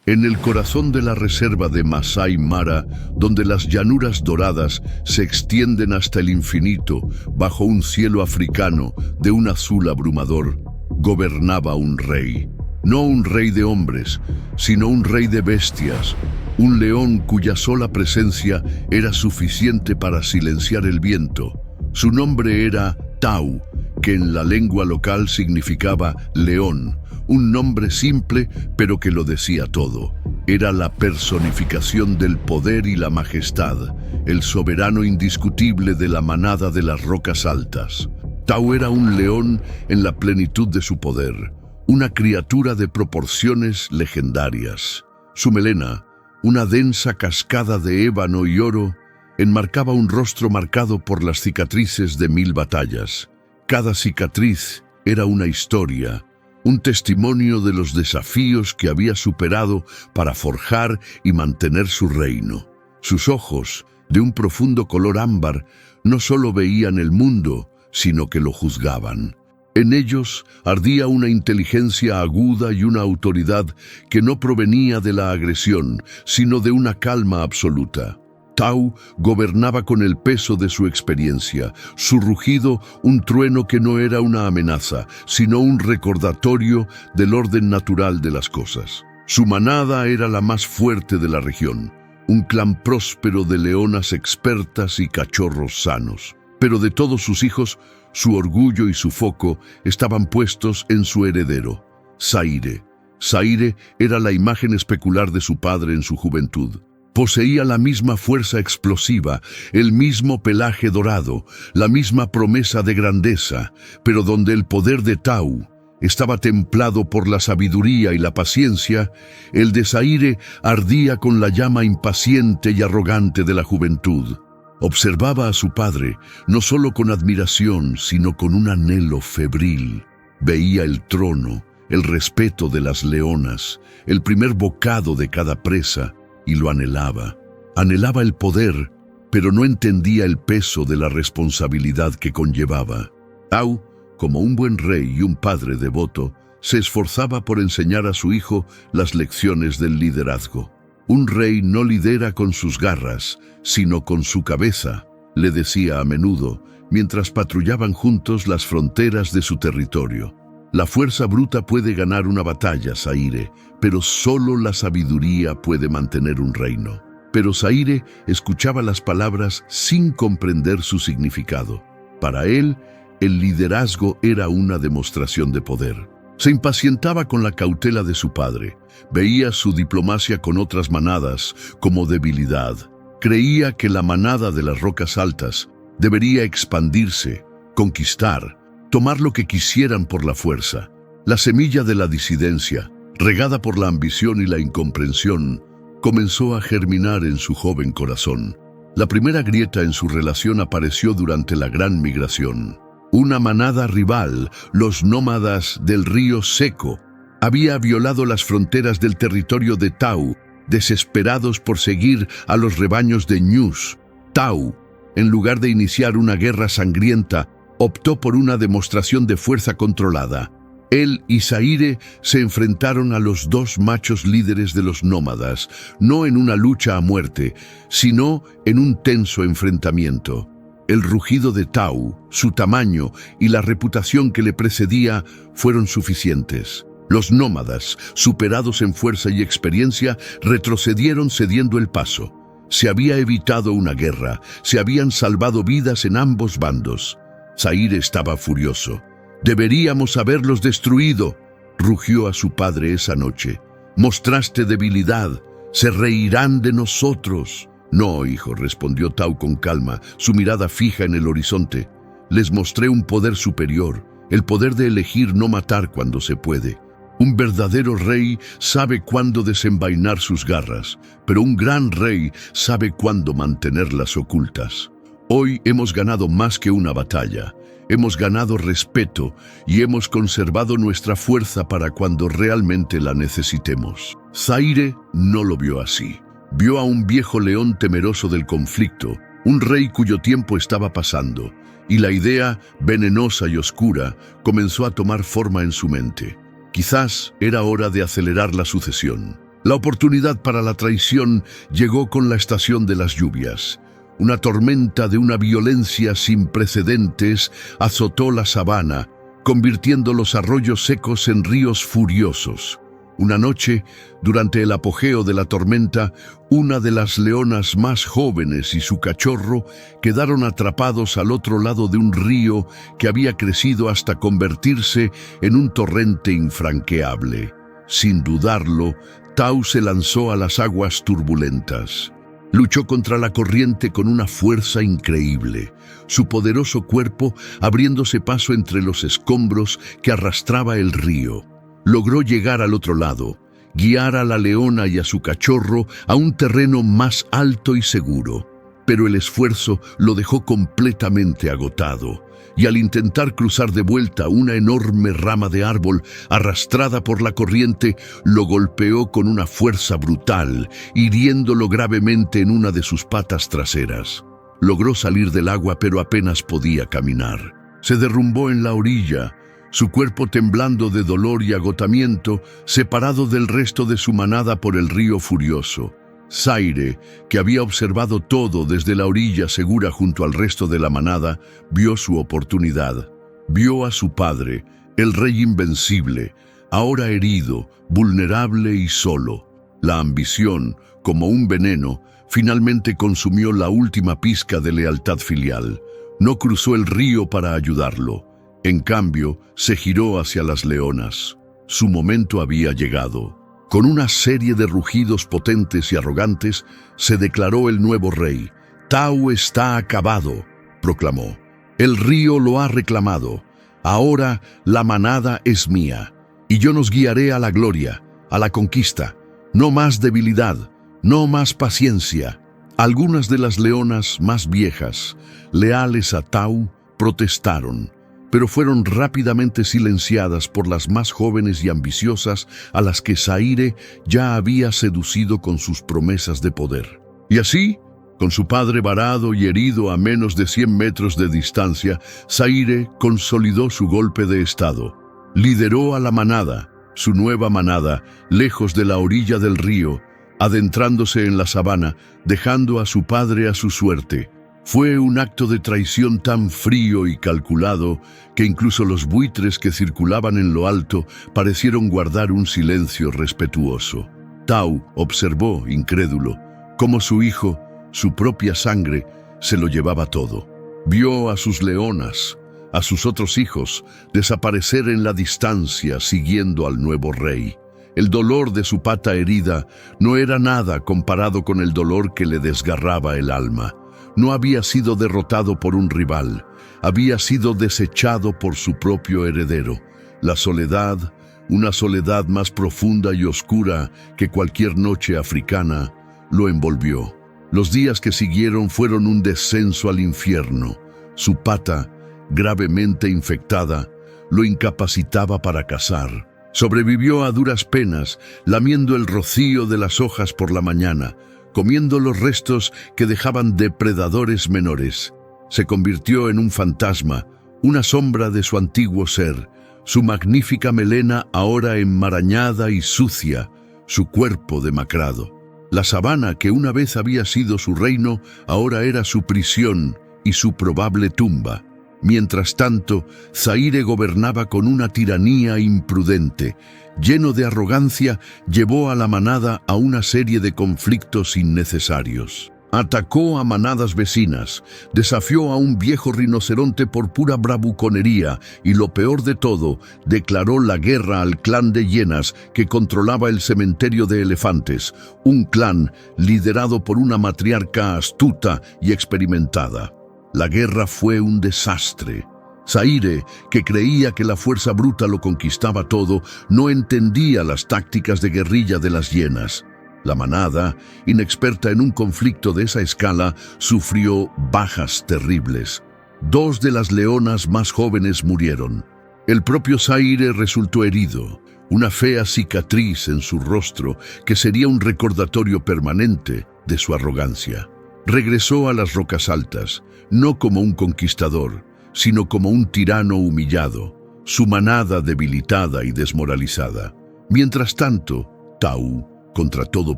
En el corazón de la reserva de Masai Mara, donde las llanuras doradas se extienden hasta el infinito, bajo un cielo africano de un azul abrumador, gobernaba un rey. No un rey de hombres, sino un rey de bestias, un león cuya sola presencia era suficiente para silenciar el viento. Su nombre era Tau, que en la lengua local significaba león, un nombre simple pero que lo decía todo. Era la personificación del poder y la majestad, el soberano indiscutible de la manada de las rocas altas. Tau era un león en la plenitud de su poder, una criatura de proporciones legendarias. Su melena, una densa cascada de ébano y oro, enmarcaba un rostro marcado por las cicatrices de 1000 batallas. Cada cicatriz era una historia, un testimonio de los desafíos que había superado para forjar y mantener su reino. Sus ojos, de un profundo color ámbar, no solo veían el mundo, sino que lo juzgaban. En ellos ardía una inteligencia aguda y una autoridad que no provenía de la agresión, sino de una calma absoluta. Tau gobernaba con el peso de su experiencia, su rugido un trueno que no era una amenaza, sino un recordatorio del orden natural de las cosas. Su manada era la más fuerte de la región, un clan próspero de leonas expertas y cachorros sanos. Pero de todos sus hijos, su orgullo y su foco estaban puestos en su heredero, Zaire. Zaire era la imagen especular de su padre en su juventud. Poseía la misma fuerza explosiva, el mismo pelaje dorado, la misma promesa de grandeza, pero donde el poder de Tau estaba templado por la sabiduría y la paciencia, el de Zaire ardía con la llama impaciente y arrogante de la juventud. Observaba a su padre, no solo con admiración, sino con un anhelo febril. Veía el trono, el respeto de las leonas, el primer bocado de cada presa, y lo anhelaba. Anhelaba el poder, pero no entendía el peso de la responsabilidad que conllevaba. Tau, como un buen rey y un padre devoto, se esforzaba por enseñar a su hijo las lecciones del liderazgo. Un rey no lidera con sus garras, sino con su cabeza, le decía a menudo, mientras patrullaban juntos las fronteras de su territorio. La fuerza bruta puede ganar una batalla, Zaire, pero solo la sabiduría puede mantener un reino. Pero Zaire escuchaba las palabras sin comprender su significado. Para él, el liderazgo era una demostración de poder. Se impacientaba con la cautela de su padre. Veía su diplomacia con otras manadas como debilidad. Creía que la manada de las rocas altas debería expandirse, conquistar, tomar lo que quisieran por la fuerza. La semilla de la disidencia, regada por la ambición y la incomprensión, comenzó a germinar en su joven corazón. La primera grieta en su relación apareció durante la Gran Migración. Una manada rival, los nómadas del río Seco, había violado las fronteras del territorio de Tau, desesperados por seguir a los rebaños de Ñus. Tau, en lugar de iniciar una guerra sangrienta, optó por una demostración de fuerza controlada. Él y Zaire se enfrentaron a los dos machos líderes de los nómadas, no en una lucha a muerte, sino en un tenso enfrentamiento. El rugido de Tau, su tamaño y la reputación que le precedía fueron suficientes. Los nómadas, superados en fuerza y experiencia, retrocedieron cediendo el paso. Se había evitado una guerra, se habían salvado vidas en ambos bandos. Zaire estaba furioso. «Deberíamos haberlos destruido», rugió a su padre esa noche. «Mostraste debilidad, se reirán de nosotros». «No, hijo», respondió Tau con calma, su mirada fija en el horizonte. «Les mostré un poder superior, el poder de elegir no matar cuando se puede. Un verdadero rey sabe cuándo desenvainar sus garras, pero un gran rey sabe cuándo mantenerlas ocultas. Hoy hemos ganado más que una batalla. Hemos ganado respeto y hemos conservado nuestra fuerza para cuando realmente la necesitemos». Zaire no lo vio así. Vio a un viejo león temeroso del conflicto, un rey cuyo tiempo estaba pasando, y la idea, venenosa y oscura, comenzó a tomar forma en su mente. Quizás era hora de acelerar la sucesión. La oportunidad para la traición llegó con la estación de las lluvias. Una tormenta de una violencia sin precedentes azotó la sabana, convirtiendo los arroyos secos en ríos furiosos. Una noche, durante el apogeo de la tormenta, una de las leonas más jóvenes y su cachorro quedaron atrapados al otro lado de un río que había crecido hasta convertirse en un torrente infranqueable. Sin dudarlo, Tau se lanzó a las aguas turbulentas. Luchó contra la corriente con una fuerza increíble, su poderoso cuerpo abriéndose paso entre los escombros que arrastraba el río. Logró llegar al otro lado, guiar a la leona y a su cachorro a un terreno más alto y seguro. Pero el esfuerzo lo dejó completamente agotado, y al intentar cruzar de vuelta una enorme rama de árbol arrastrada por la corriente, lo golpeó con una fuerza brutal, hiriéndolo gravemente en una de sus patas traseras. Logró salir del agua, pero apenas podía caminar. Se derrumbó en la orilla, su cuerpo temblando de dolor y agotamiento, separado del resto de su manada por el río furioso. Zaire, que había observado todo desde la orilla segura junto al resto de la manada, vio su oportunidad. Vio a su padre, el rey invencible, ahora herido, vulnerable y solo. La ambición, como un veneno, finalmente consumió la última pizca de lealtad filial. No cruzó el río para ayudarlo. En cambio, se giró hacia las leonas. Su momento había llegado. Con una serie de rugidos potentes y arrogantes, se declaró el nuevo rey. «Tau está acabado», proclamó. «El río lo ha reclamado. Ahora la manada es mía, y yo nos guiaré a la gloria, a la conquista. No más debilidad, no más paciencia». Algunas de las leonas más viejas, leales a Tau, protestaron, pero fueron rápidamente silenciadas por las más jóvenes y ambiciosas a las que Zaire ya había seducido con sus promesas de poder. Y así, con su padre varado y herido a menos de 100 metros de distancia, Zaire consolidó su golpe de estado. Lideró a la manada, su nueva manada, lejos de la orilla del río, adentrándose en la sabana, dejando a su padre a su suerte. Fue un acto de traición tan frío y calculado que incluso los buitres que circulaban en lo alto parecieron guardar un silencio respetuoso. Tau observó, incrédulo, cómo su hijo, su propia sangre, se lo llevaba todo. Vio a sus leonas, a sus otros hijos, desaparecer en la distancia siguiendo al nuevo rey. El dolor de su pata herida no era nada comparado con el dolor que le desgarraba el alma. No había sido derrotado por un rival, había sido desechado por su propio heredero. La soledad, una soledad más profunda y oscura que cualquier noche africana, lo envolvió. Los días que siguieron fueron un descenso al infierno. Su pata, gravemente infectada, lo incapacitaba para cazar. Sobrevivió a duras penas, lamiendo el rocío de las hojas por la mañana, comiendo los restos que dejaban depredadores menores. Se convirtió en un fantasma, una sombra de su antiguo ser, su magnífica melena ahora enmarañada y sucia, su cuerpo demacrado. La sabana que una vez había sido su reino, ahora era su prisión y su probable tumba. Mientras tanto, Zaire gobernaba con una tiranía imprudente. Lleno de arrogancia, llevó a la manada a una serie de conflictos innecesarios. Atacó a manadas vecinas, desafió a un viejo rinoceronte por pura bravuconería y, lo peor de todo, declaró la guerra al clan de hienas que controlaba el cementerio de elefantes, un clan liderado por una matriarca astuta y experimentada. La guerra fue un desastre. Zaire, que creía que la fuerza bruta lo conquistaba todo, no entendía las tácticas de guerrilla de las hienas. La manada, inexperta en un conflicto de esa escala, sufrió bajas terribles. 2 de las leonas más jóvenes murieron. El propio Zaire resultó herido, una fea cicatriz en su rostro que sería un recordatorio permanente de su arrogancia. Regresó a las Rocas Altas, no como un conquistador, sino como un tirano humillado, su manada debilitada y desmoralizada. Mientras tanto, Tau, contra todo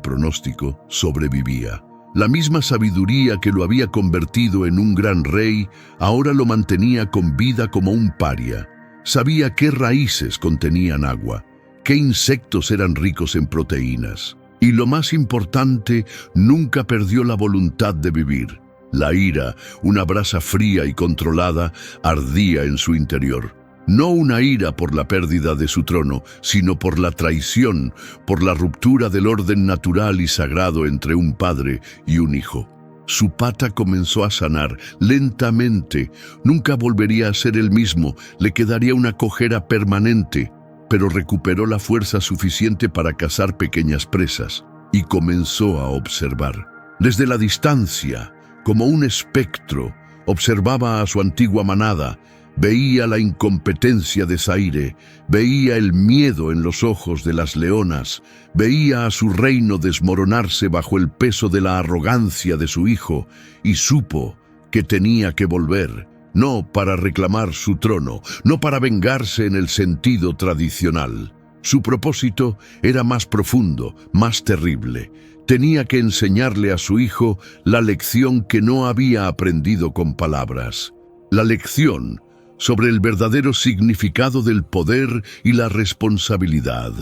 pronóstico, sobrevivía. La misma sabiduría que lo había convertido en un gran rey, ahora lo mantenía con vida como un paria. Sabía qué raíces contenían agua, qué insectos eran ricos en proteínas. Y lo más importante, nunca perdió la voluntad de vivir. La ira, una brasa fría y controlada, ardía en su interior. No una ira por la pérdida de su trono, sino por la traición, por la ruptura del orden natural y sagrado entre un padre y un hijo. Su pata comenzó a sanar lentamente. Nunca volvería a ser el mismo, le quedaría una cojera permanente, pero recuperó la fuerza suficiente para cazar pequeñas presas y comenzó a observar. Desde la distancia, como un espectro, observaba a su antigua manada. Veía la incompetencia de Zaire, veía el miedo en los ojos de las leonas, veía a su reino desmoronarse bajo el peso de la arrogancia de su hijo y supo que tenía que volver, no para reclamar su trono, no para vengarse en el sentido tradicional. Su propósito era más profundo, más terrible. Tenía que enseñarle a su hijo la lección que no había aprendido con palabras. La lección sobre el verdadero significado del poder y la responsabilidad.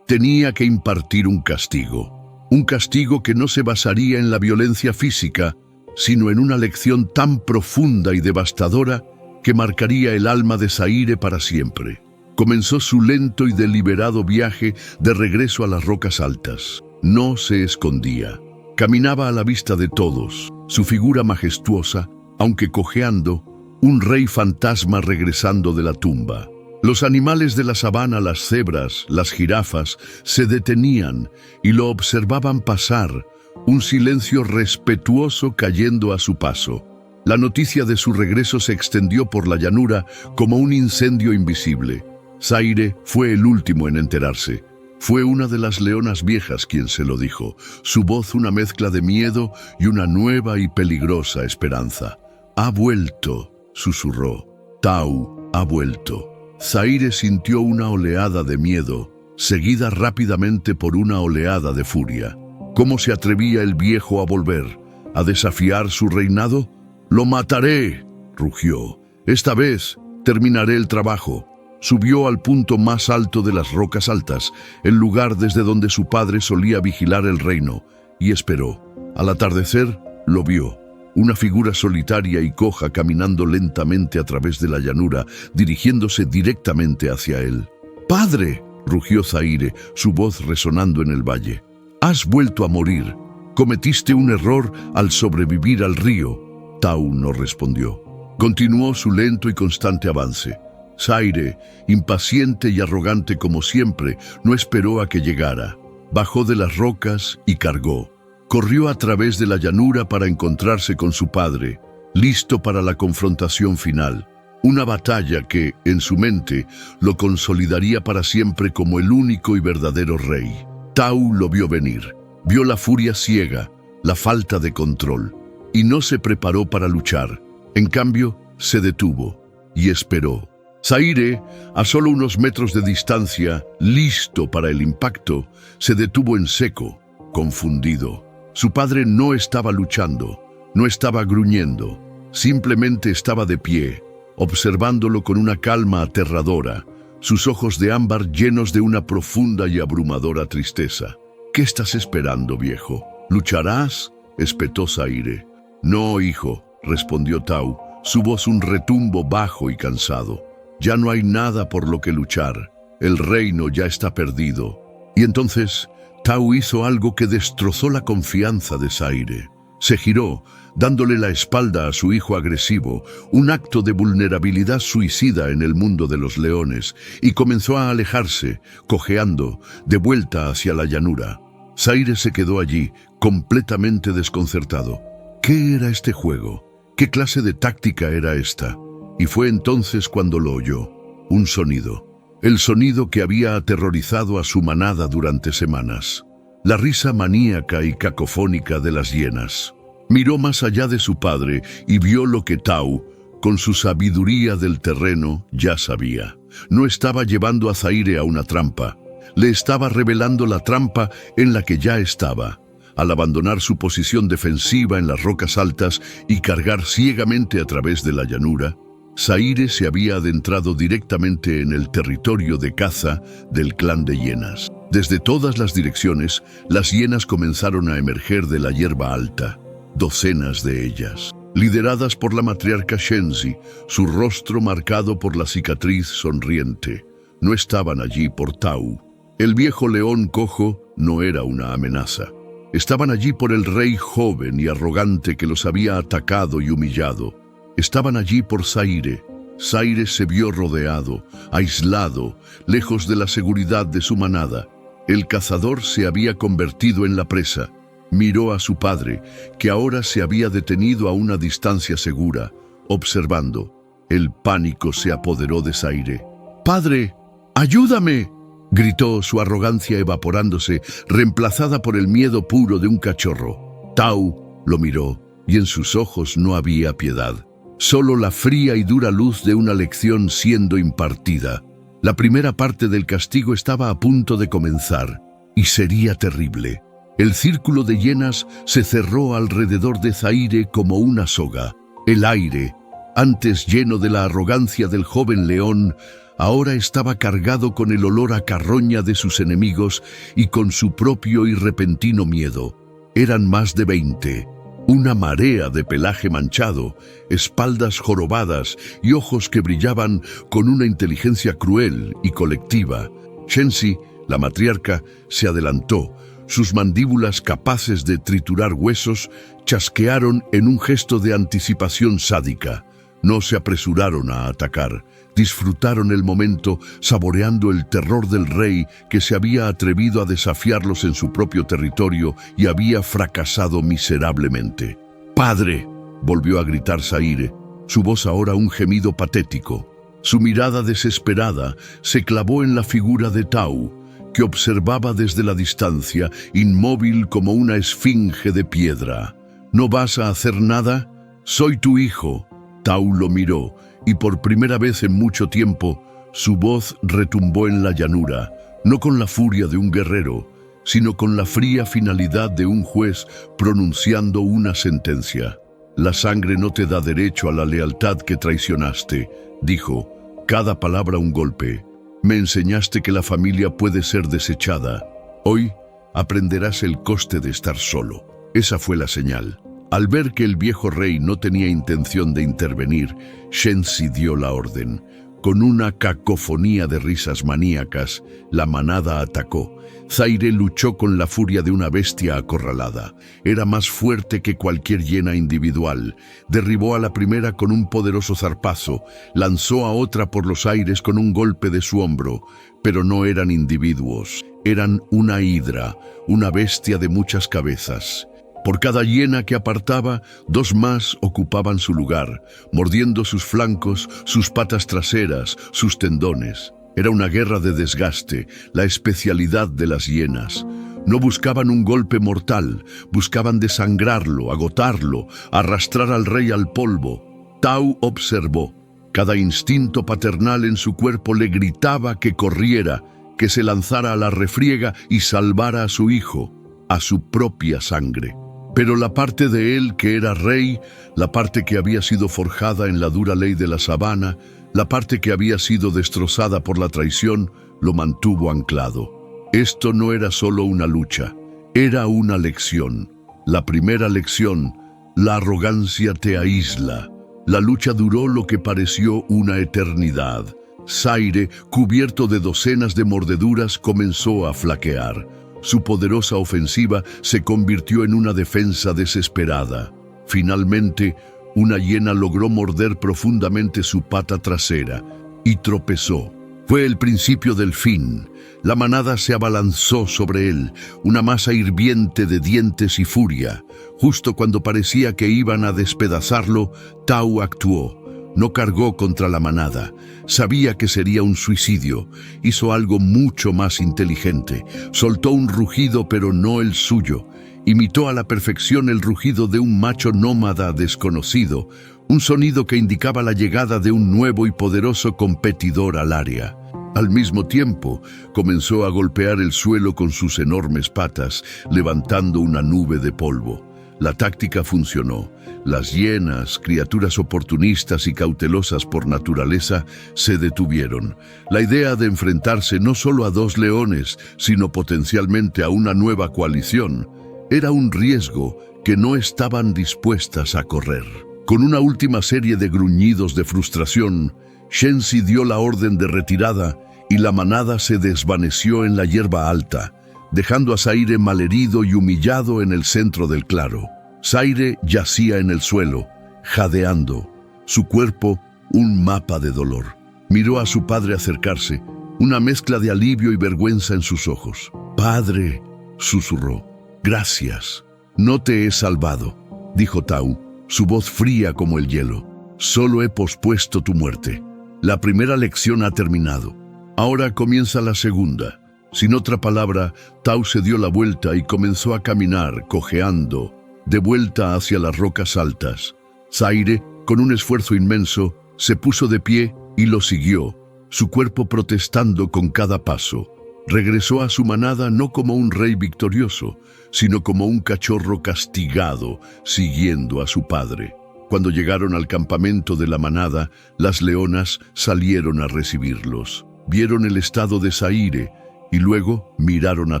Tenía que impartir un castigo que no se basaría en la violencia física, sino en una lección tan profunda y devastadora que marcaría el alma de Zaire para siempre. Comenzó su lento y deliberado viaje de regreso a las rocas altas. No se escondía. Caminaba a la vista de todos, su figura majestuosa, aunque cojeando, un rey fantasma regresando de la tumba. Los animales de la sabana, las cebras, las jirafas, se detenían y lo observaban pasar, un silencio respetuoso cayendo a su paso. La noticia de su regreso se extendió por la llanura como un incendio invisible. Zaire fue el último en enterarse. Fue una de las leonas viejas quien se lo dijo, su voz una mezcla de miedo y una nueva y peligrosa esperanza. «Ha vuelto», susurró. «Tau ha vuelto». Zaire sintió una oleada de miedo, seguida rápidamente por una oleada de furia. ¿Cómo se atrevía el viejo a volver? ¿A desafiar su reinado? «Lo mataré», rugió. «Esta vez terminaré el trabajo». Subió al punto más alto de las rocas altas, el lugar desde donde su padre solía vigilar el reino, y esperó. Al atardecer, lo vio. Una figura solitaria y coja caminando lentamente a través de la llanura, dirigiéndose directamente hacia él. «¡Padre!», rugió Zaire, su voz resonando en el valle. «Has vuelto a morir. Cometiste un error al sobrevivir al río». Tau no respondió. Continuó su lento y constante avance. Zaire, impaciente y arrogante como siempre, no esperó a que llegara. Bajó de las rocas y cargó. Corrió a través de la llanura para encontrarse con su padre, listo para la confrontación final. Una batalla que, en su mente, lo consolidaría para siempre como el único y verdadero rey. Tau lo vio venir. Vio la furia ciega, la falta de control, y no se preparó para luchar. En cambio, se detuvo y esperó. Zaire, a solo unos metros de distancia, listo para el impacto, se detuvo en seco, confundido. Su padre no estaba luchando, no estaba gruñendo, simplemente estaba de pie, observándolo con una calma aterradora, sus ojos de ámbar llenos de una profunda y abrumadora tristeza. «¿Qué estás esperando, viejo? ¿Lucharás?», espetó Zaire. «No, hijo», respondió Tau, su voz un retumbo bajo y cansado. «Ya no hay nada por lo que luchar. El reino ya está perdido». Y entonces Tau hizo algo que destrozó la confianza de Zaire. Se giró, dándole la espalda a su hijo agresivo, un acto de vulnerabilidad suicida en el mundo de los leones, y comenzó a alejarse, cojeando, de vuelta hacia la llanura. Zaire se quedó allí, completamente desconcertado. ¿Qué era este juego? ¿Qué clase de táctica era esta? Y fue entonces cuando lo oyó. Un sonido. El sonido que había aterrorizado a su manada durante semanas. La risa maníaca y cacofónica de las hienas. Miró más allá de su padre y vio lo que Tau, con su sabiduría del terreno, ya sabía. No estaba llevando a Zaire a una trampa. le estaba revelando la trampa en la que ya estaba. Al abandonar su posición defensiva en las rocas altas y cargar ciegamente a través de la llanura, Zaire se había adentrado directamente en el territorio de caza del clan de hienas. Desde todas las direcciones, las hienas comenzaron a emerger de la hierba alta, docenas de ellas. Lideradas por la matriarca Shenzi, su rostro marcado por la cicatriz sonriente. No estaban allí por Tau. El viejo león cojo no era una amenaza. Estaban allí por el rey joven y arrogante que los había atacado y humillado. Estaban allí por Zaire. Zaire se vio rodeado, aislado, lejos de la seguridad de su manada. El cazador se había convertido en la presa. Miró a su padre, que ahora se había detenido a una distancia segura, observando. El pánico se apoderó de Zaire. «¡Padre, ayúdame!», gritó, su arrogancia evaporándose, reemplazada por el miedo puro de un cachorro. Tau lo miró, y en sus ojos no había piedad. Solo la fría y dura luz de una lección siendo impartida. La primera parte del castigo estaba a punto de comenzar, y sería terrible. El círculo de hienas se cerró alrededor de Zaire como una soga. El aire, antes lleno de la arrogancia del joven león, ahora estaba cargado con el olor a carroña de sus enemigos y con su propio y repentino miedo. Eran más de 20. Una marea de pelaje manchado, espaldas jorobadas y ojos que brillaban con una inteligencia cruel y colectiva. Shenzi, la matriarca, se adelantó. Sus mandíbulas, capaces de triturar huesos, chasquearon en un gesto de anticipación sádica. No se apresuraron a atacar. Disfrutaron el momento, saboreando el terror del rey que se había atrevido a desafiarlos en su propio territorio y había fracasado miserablemente. «¡Padre!», volvió a gritar Zaire, su voz ahora un gemido patético. Su mirada desesperada se clavó en la figura de Tau, que observaba desde la distancia, inmóvil como una esfinge de piedra. «¿No vas a hacer nada? Soy tu hijo». Tau lo miró, y por primera vez en mucho tiempo, su voz retumbó en la llanura, no con la furia de un guerrero, sino con la fría finalidad de un juez pronunciando una sentencia. «La sangre no te da derecho a la lealtad que traicionaste», dijo, cada palabra un golpe. «Me enseñaste que la familia puede ser desechada. Hoy aprenderás el coste de estar solo». Esa fue la señal. Al ver que el viejo rey no tenía intención de intervenir, Shenzi dio la orden. Con una cacofonía de risas maníacas, la manada atacó. Zaire luchó con la furia de una bestia acorralada. Era más fuerte que cualquier hiena individual. Derribó a la primera con un poderoso zarpazo, lanzó a otra por los aires con un golpe de su hombro. Pero no eran individuos, eran una hidra, una bestia de muchas cabezas. Por cada hiena que apartaba, 2 más ocupaban su lugar, mordiendo sus flancos, sus patas traseras, sus tendones. Era una guerra de desgaste, la especialidad de las hienas. No buscaban un golpe mortal, buscaban desangrarlo, agotarlo, arrastrar al rey al polvo. Tau observó. Cada instinto paternal en su cuerpo le gritaba que corriera, que se lanzara a la refriega y salvara a su hijo, a su propia sangre. Pero la parte de él que era rey, la parte que había sido forjada en la dura ley de la sabana, la parte que había sido destrozada por la traición, lo mantuvo anclado. Esto no era solo una lucha, era una lección. La primera lección: la arrogancia te aísla. La lucha duró lo que pareció una eternidad. Zaire, cubierto de docenas de mordeduras, comenzó a flaquear. Su poderosa ofensiva se convirtió en una defensa desesperada. Finalmente, una hiena logró morder profundamente su pata trasera y tropezó. Fue el principio del fin. La manada se abalanzó sobre él, una masa hirviente de dientes y furia. Justo cuando parecía que iban a despedazarlo, Tau actuó. No cargó contra la manada. Sabía que sería un suicidio. Hizo algo mucho más inteligente. Soltó un rugido, pero no el suyo. Imitó a la perfección el rugido de un macho nómada desconocido, un sonido que indicaba la llegada de un nuevo y poderoso competidor al área. Al mismo tiempo, comenzó a golpear el suelo con sus enormes patas, levantando una nube de polvo. La táctica funcionó. Las hienas, criaturas oportunistas y cautelosas por naturaleza, se detuvieron. La idea de enfrentarse no solo a 2 leones, sino potencialmente a una nueva coalición, era un riesgo que no estaban dispuestas a correr. Con una última serie de gruñidos de frustración, Shenzi dio la orden de retirada y la manada se desvaneció en la hierba alta, dejando a Zaire malherido y humillado en el centro del claro. Zaire yacía en el suelo, jadeando, su cuerpo un mapa de dolor. Miró a su padre acercarse, una mezcla de alivio y vergüenza en sus ojos. «Padre», susurró, «gracias. No te he salvado», dijo Tau, su voz fría como el hielo. «Solo he pospuesto tu muerte. La primera lección ha terminado. Ahora comienza la segunda». Sin otra palabra, Tau se dio la vuelta y comenzó a caminar, cojeando, de vuelta hacia las rocas altas. Zaire, con un esfuerzo inmenso, se puso de pie y lo siguió, su cuerpo protestando con cada paso. Regresó a su manada no como un rey victorioso, sino como un cachorro castigado, siguiendo a su padre. Cuando llegaron al campamento de la manada, las leonas salieron a recibirlos. Vieron el estado de Zaire y luego miraron a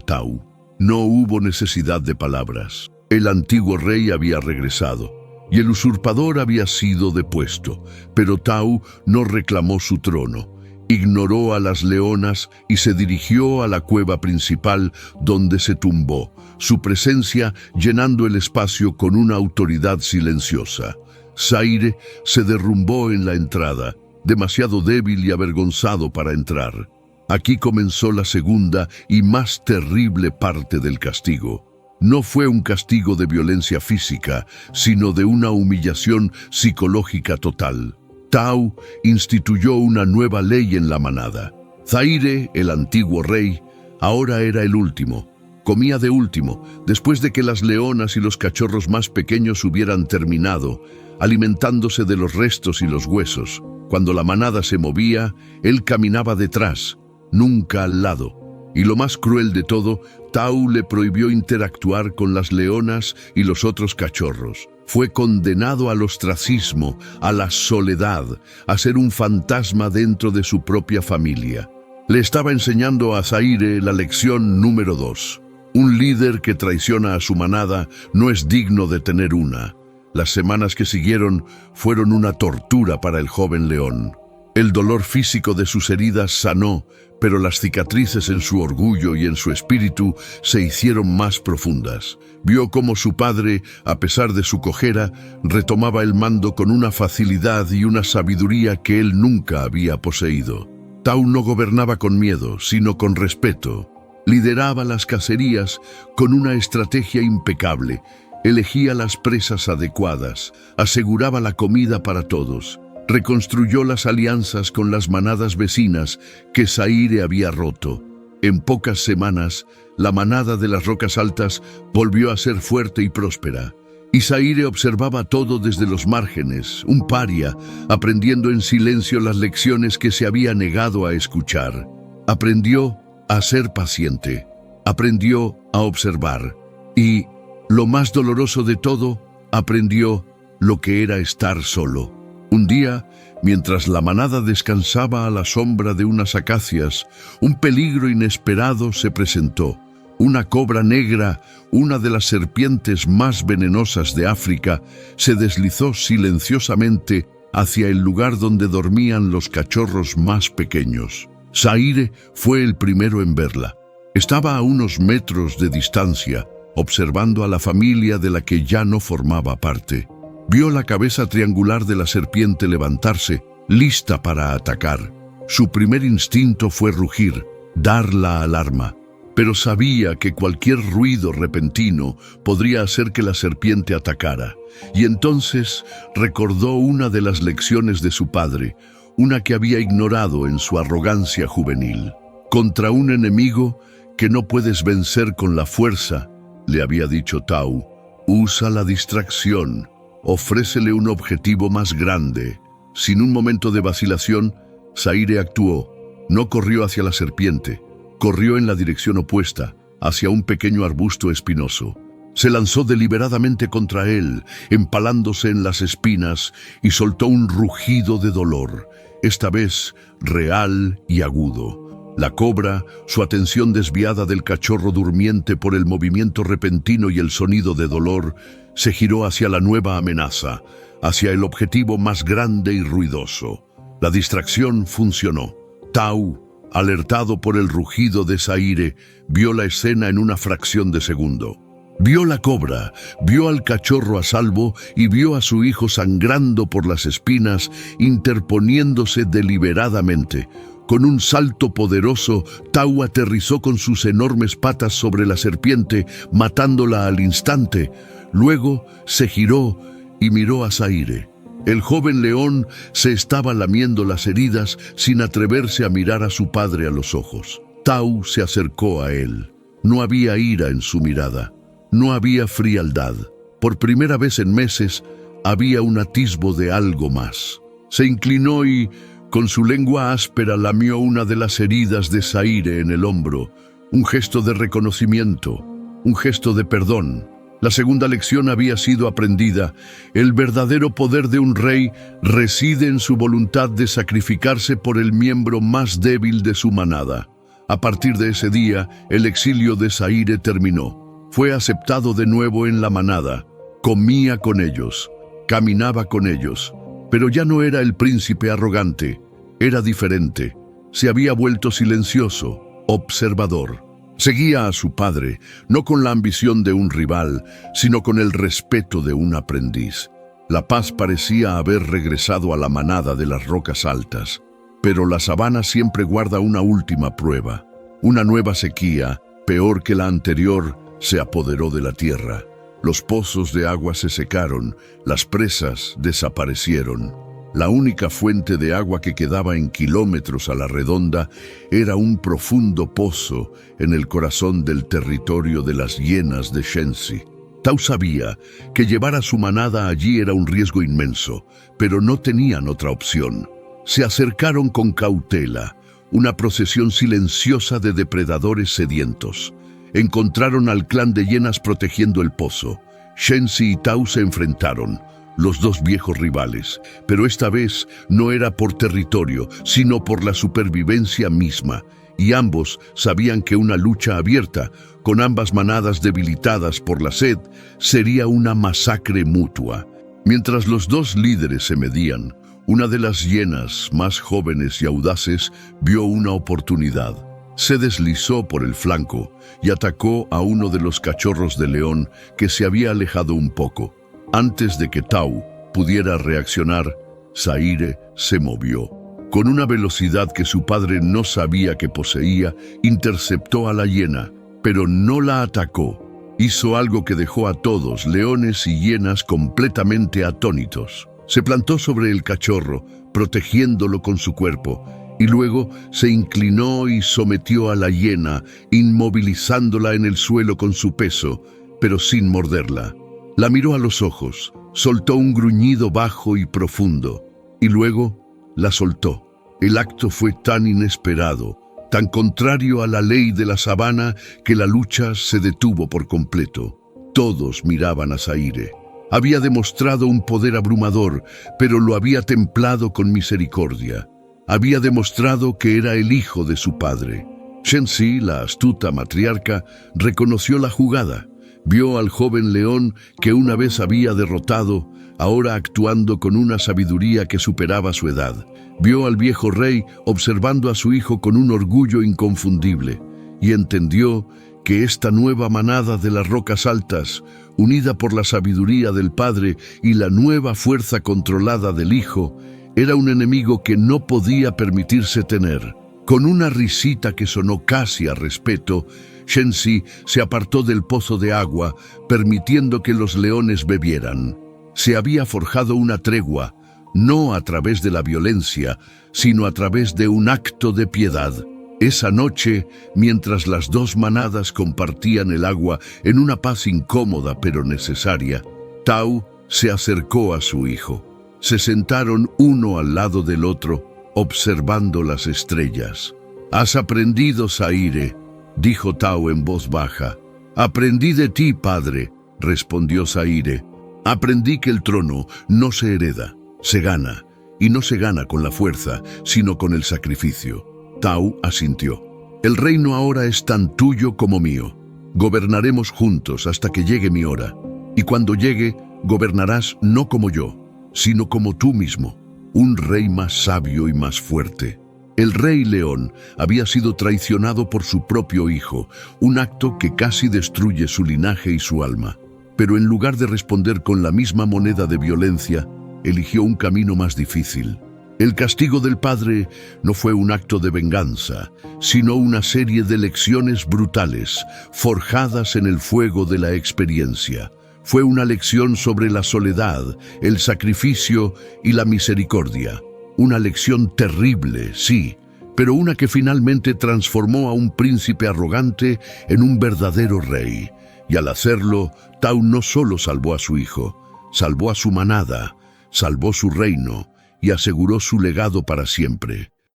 Tau. No hubo necesidad de palabras. El antiguo rey había regresado y el usurpador había sido depuesto, pero Tau no reclamó su trono. Ignoró a las leonas y se dirigió a la cueva principal, donde se tumbó, su presencia llenando el espacio con una autoridad silenciosa. Zaire se derrumbó en la entrada, demasiado débil y avergonzado para entrar. Aquí comenzó la segunda y más terrible parte del castigo. No fue un castigo de violencia física, sino de una humillación psicológica total. Tau instituyó una nueva ley en la manada. Zaire, el antiguo rey, ahora era el último. Comía de último, después de que las leonas y los cachorros más pequeños hubieran terminado, alimentándose de los restos y los huesos. Cuando la manada se movía, él caminaba detrás, nunca al lado. Y lo más cruel de todo, Tau le prohibió interactuar con las leonas y los otros cachorros. Fue condenado al ostracismo, a la soledad, a ser un fantasma dentro de su propia familia. Le estaba enseñando a Zaire la lección número 2. Un líder que traiciona a su manada no es digno de tener una. Las semanas que siguieron fueron una tortura para el joven león. El dolor físico de sus heridas sanó, pero las cicatrices en su orgullo y en su espíritu se hicieron más profundas. Vio cómo su padre, a pesar de su cojera, retomaba el mando con una facilidad y una sabiduría que él nunca había poseído. Tau no gobernaba con miedo, sino con respeto. Lideraba las cacerías con una estrategia impecable. Elegía las presas adecuadas, aseguraba la comida para todos. Reconstruyó las alianzas con las manadas vecinas que Zaire había roto. En pocas semanas, la manada de las Rocas Altas volvió a ser fuerte y próspera. Y Zaire observaba todo desde los márgenes, un paria, aprendiendo en silencio las lecciones que se había negado a escuchar. Aprendió a ser paciente, aprendió a observar y, lo más doloroso de todo, aprendió lo que era estar solo. Un día, mientras la manada descansaba a la sombra de unas acacias, un peligro inesperado se presentó. Una cobra negra, una de las serpientes más venenosas de África, se deslizó silenciosamente hacia el lugar donde dormían los cachorros más pequeños. Zaire fue el primero en verla. Estaba a unos metros de distancia, observando a la familia de la que ya no formaba parte. Vio la cabeza triangular de la serpiente levantarse, lista para atacar. Su primer instinto fue rugir, dar la alarma, pero sabía que cualquier ruido repentino podría hacer que la serpiente atacara. Y entonces recordó una de las lecciones de su padre, una que había ignorado en su arrogancia juvenil. Contra un enemigo que no puedes vencer con la fuerza, le había dicho Tau, usa la distracción. Ofrécele un objetivo más grande. Sin un momento de vacilación, Zaire actuó. No corrió hacia la serpiente, corrió en la dirección opuesta, hacia un pequeño arbusto espinoso. Se lanzó deliberadamente contra él, empalándose en las espinas, y soltó un rugido de dolor, esta vez real y agudo. La cobra, su atención desviada del cachorro durmiente por el movimiento repentino y el sonido de dolor, se giró hacia la nueva amenaza, hacia el objetivo más grande y ruidoso. La distracción funcionó. Tau, alertado por el rugido de Zaire, vio la escena en una fracción de segundo. Vio la cobra, vio al cachorro a salvo y vio a su hijo sangrando por las espinas, interponiéndose deliberadamente. Con un salto poderoso, Tau aterrizó con sus enormes patas sobre la serpiente, matándola al instante. Luego se giró y miró a Zaire. El joven león se estaba lamiendo las heridas sin atreverse a mirar a su padre a los ojos. Tau se acercó a él. No había ira en su mirada. No había frialdad. Por primera vez en meses, había un atisbo de algo más. Se inclinó y, con su lengua áspera, lamió una de las heridas de Zaire en el hombro. Un gesto de reconocimiento, un gesto de perdón. La segunda lección había sido aprendida. El verdadero poder de un rey reside en su voluntad de sacrificarse por el miembro más débil de su manada. A partir de ese día, el exilio de Zaire terminó. Fue aceptado de nuevo en la manada. Comía con ellos, caminaba con ellos, pero ya no era el príncipe arrogante. Era diferente. Se había vuelto silencioso, observador. Seguía a su padre, no con la ambición de un rival, sino con el respeto de un aprendiz. La paz parecía haber regresado a la manada de las rocas altas, pero la sabana siempre guarda una última prueba. Una nueva sequía, peor que la anterior, se apoderó de la tierra. Los pozos de agua se secaron, las presas desaparecieron. La única fuente de agua que quedaba en kilómetros a la redonda era un profundo pozo en el corazón del territorio de las hienas de Shensi. Tau sabía que llevar a su manada allí era un riesgo inmenso, pero no tenían otra opción. Se acercaron con cautela, una procesión silenciosa de depredadores sedientos. Encontraron al clan de hienas protegiendo el pozo. Shensi y Tau se enfrentaron, los dos viejos rivales, pero esta vez no era por territorio, sino por la supervivencia misma, y ambos sabían que una lucha abierta, con ambas manadas debilitadas por la sed, sería una masacre mutua. Mientras los dos líderes se medían, una de las hienas más jóvenes y audaces vio una oportunidad. Se deslizó por el flanco y atacó a uno de los cachorros de león que se había alejado un poco. Antes de que Tau pudiera reaccionar, Zaire se movió. Con una velocidad que su padre no sabía que poseía, interceptó a la hiena, pero no la atacó. Hizo algo que dejó a todos, leones y hienas, completamente atónitos. Se plantó sobre el cachorro, protegiéndolo con su cuerpo, y luego se inclinó y sometió a la hiena, inmovilizándola en el suelo con su peso, pero sin morderla. La miró a los ojos, soltó un gruñido bajo y profundo, y luego la soltó. El acto fue tan inesperado, tan contrario a la ley de la sabana, que la lucha se detuvo por completo. Todos miraban a Zaire. Había demostrado un poder abrumador, pero lo había templado con misericordia. Había demostrado que era el hijo de su padre. Shensi, la astuta matriarca, reconoció la jugada. Vio al joven león que una vez había derrotado, ahora actuando con una sabiduría que superaba su edad. Vio al viejo rey observando a su hijo con un orgullo inconfundible y entendió que esta nueva manada de las rocas altas, unida por la sabiduría del padre y la nueva fuerza controlada del hijo, era un enemigo que no podía permitirse tener. Con una risita que sonó casi a respeto, Shensi se apartó del pozo de agua, permitiendo que los leones bebieran. Se había forjado una tregua, no a través de la violencia, sino a través de un acto de piedad. Esa noche, mientras las dos manadas compartían el agua en una paz incómoda pero necesaria, Tau se acercó a su hijo. Se sentaron uno al lado del otro, observando las estrellas. «Has aprendido, Zaire», dijo Tao en voz baja. «Aprendí de ti, padre», respondió Zaire. «Aprendí que el trono no se hereda, se gana, y no se gana con la fuerza, sino con el sacrificio». Tao asintió. «El reino ahora es tan tuyo como mío. Gobernaremos juntos hasta que llegue mi hora. Y cuando llegue, gobernarás no como yo, sino como tú mismo, un rey más sabio y más fuerte». El rey león había sido traicionado por su propio hijo, un acto que casi destruye su linaje y su alma. Pero en lugar de responder con la misma moneda de violencia, eligió un camino más difícil. El castigo del padre no fue un acto de venganza, sino una serie de lecciones brutales, forjadas en el fuego de la experiencia. Fue una lección sobre la soledad, el sacrificio y la misericordia. Una lección terrible, sí, pero una que finalmente transformó a un príncipe arrogante en un verdadero rey. Y al hacerlo, Tao no solo salvó a su hijo, salvó a su manada, salvó su reino y aseguró su legado para siempre.